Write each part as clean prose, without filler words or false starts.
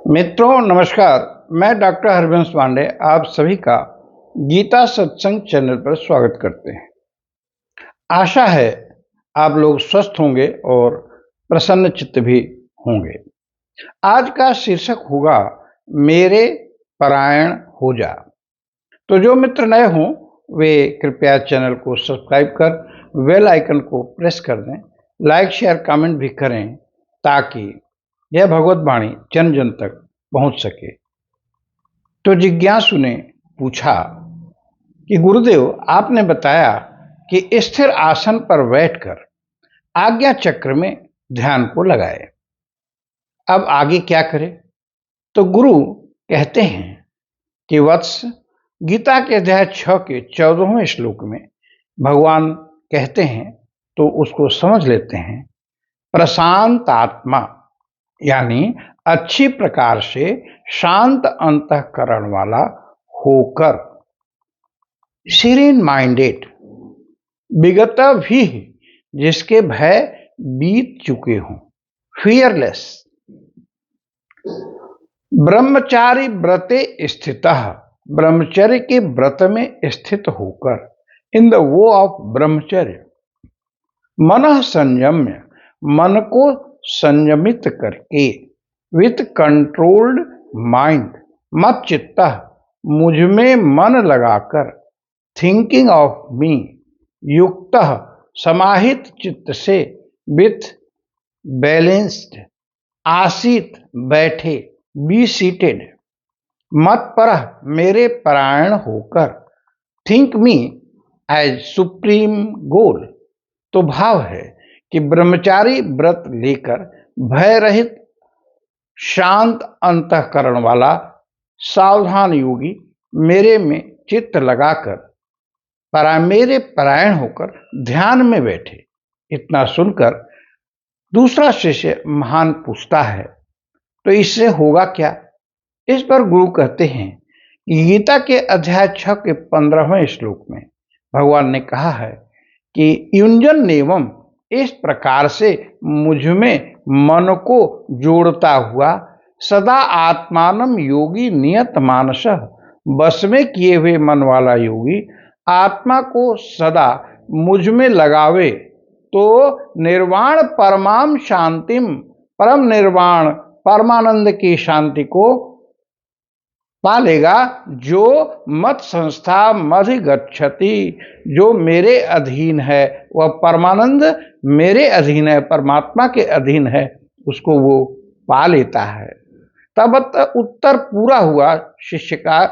मित्रों नमस्कार। मैं डॉक्टर हरबंश पांडे आप सभी का गीता सत्संग चैनल पर स्वागत करते हैं। आशा है आप लोग स्वस्थ होंगे और प्रसन्न चित्त भी होंगे। आज का शीर्षक होगा मेरे परायण हो जा। तो जो मित्र नए हों वे कृपया चैनल को सब्सक्राइब कर बेल आइकन को प्रेस कर दें, लाइक शेयर कमेंट भी करें ताकि यह भगवत वाणी जन जन तक पहुंच सके। तो जिज्ञासु ने पूछा कि गुरुदेव आपने बताया कि स्थिर आसन पर बैठकर आज्ञा चक्र में ध्यान को लगाए, अब आगे क्या करें? तो गुरु कहते हैं कि वत्स, गीता के अध्याय 6 के 14वें श्लोक में भगवान कहते हैं तो उसको समझ लेते हैं। प्रशांत आत्मा यानी अच्छी प्रकार से शांत अंतःकरण वाला होकर, सीरीन माइंडेड, विगत भी जिसके भय बीत चुके हों, फियरलेस, ब्रह्मचारी व्रते स्थितः, ब्रह्मचर्य के व्रत में स्थित होकर, इन द वो ऑफ ब्रह्मचर्य, मन संयम्य, मन को संयमित करके, विथ कंट्रोल्ड माइंड, मत चित्ता, मुझ में मन लगाकर, थिंकिंग ऑफ मी, युक्त, समाहित चित्त से, विथ बैलेंस्ड, आसीत बैठे, बी सीटेड, मत पर मेरे परायण होकर, थिंक मी एज सुप्रीम गोल। तो भाव है कि ब्रह्मचारी व्रत लेकर भय रहित शांत अंतःकरण वाला सावधान योगी मेरे में चित्त लगाकर मेरे परायण होकर ध्यान में बैठे। इतना सुनकर दूसरा शिष्य महान पूछता है तो इससे होगा क्या? इस पर गुरु कहते हैं कि गीता के अध्याय 6 के 15वें श्लोक में भगवान ने कहा है कि युंजन नेवम, इस प्रकार से मुझ में मन को जोड़ता हुआ, सदा आत्मानम योगी नियत मानसः, बस में किए हुए मन वाला योगी आत्मा को सदा मुझ में लगावे तो निर्वाण परमाम शांतिम, परम निर्वाण परमानंद की शांति को पालेगा। जो मत संस्था मधि गच्छति, जो मेरे अधीन है वह परमानंद मेरे अधीन है, परमात्मा के अधीन है, उसको वो पा लेता है। तब उत्तर पूरा हुआ। शिष्य का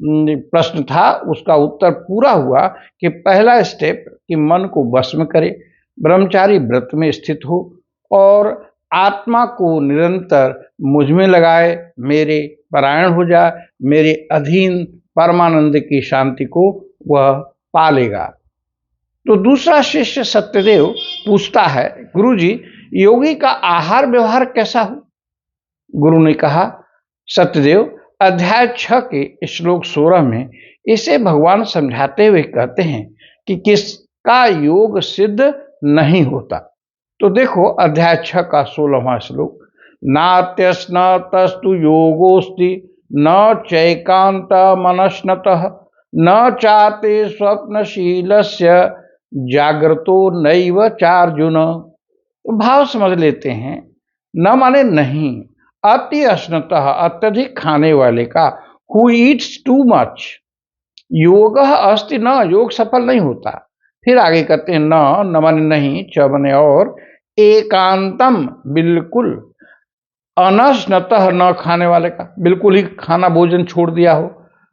प्रश्न था, उसका उत्तर पूरा हुआ कि पहला स्टेप कि मन को वश में करे, ब्रह्मचारी व्रत में स्थित हो और आत्मा को निरंतर मुझ में लगाए, मेरे परायण हो जाए, मेरे अधीन परमानंद की शांति को वह पालेगा। तो दूसरा शिष्य सत्यदेव पूछता है, गुरुजी योगी का आहार व्यवहार कैसा हो? गुरु ने कहा, सत्यदेव अध्याय 6 के श्लोक 16 में इसे भगवान समझाते हुए कहते हैं कि किसका योग सिद्ध नहीं होता। तो देखो अध्याय 6 का 16वां श्लोक, नात्यस्नतस्तु योगोस्ति न चैकांत मनस्नतः न चाते स्वप्नशीलस्य जागृतो नैव चार्जुन। भाव समझ लेते हैं। न माने नहीं, अति अश्नतः, अत्यधिक खाने वाले का, हु ईट्स टू मच, योग अस्ति न, योग सफल नहीं होता। फिर आगे कहते हैं न माने नहीं, च माने और, एकांतम, बिल्कुल, अनश्नतः, न खाने वाले का, बिल्कुल ही खाना भोजन छोड़ दिया हो,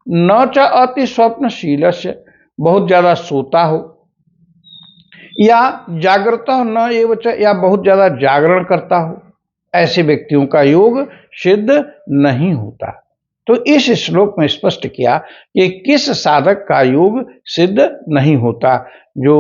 न च अति स्वप्नशीलस्य, बहुत ज्यादा सोता हो, या जागृत न एव च, या बहुत ज्यादा जागरण करता हो, ऐसे व्यक्तियों का योग सिद्ध नहीं होता। तो इस श्लोक में स्पष्ट किया कि किस साधक का योग सिद्ध नहीं होता। जो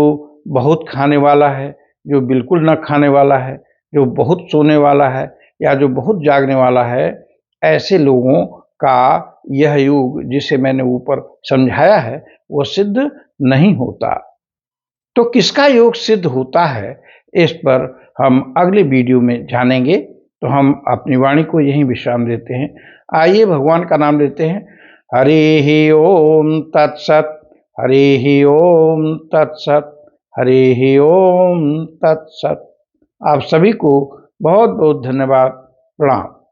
बहुत खाने वाला है, जो बिल्कुल न खाने वाला है, जो बहुत सोने वाला है या जो बहुत जागने वाला है, ऐसे लोगों का यह योग जिसे मैंने ऊपर समझाया है वो सिद्ध नहीं होता। तो किसका योग सिद्ध होता है इस पर हम अगले वीडियो में जानेंगे। तो हम अपनी वाणी को यहीं विश्राम देते हैं। आइए भगवान का नाम लेते हैं। हरि ही ओम तत्सत, हरि ही ओम तत्सत, हरि ही ओम तत्सत। आप सभी को बहुत बहुत धन्यवाद। प्रणाम।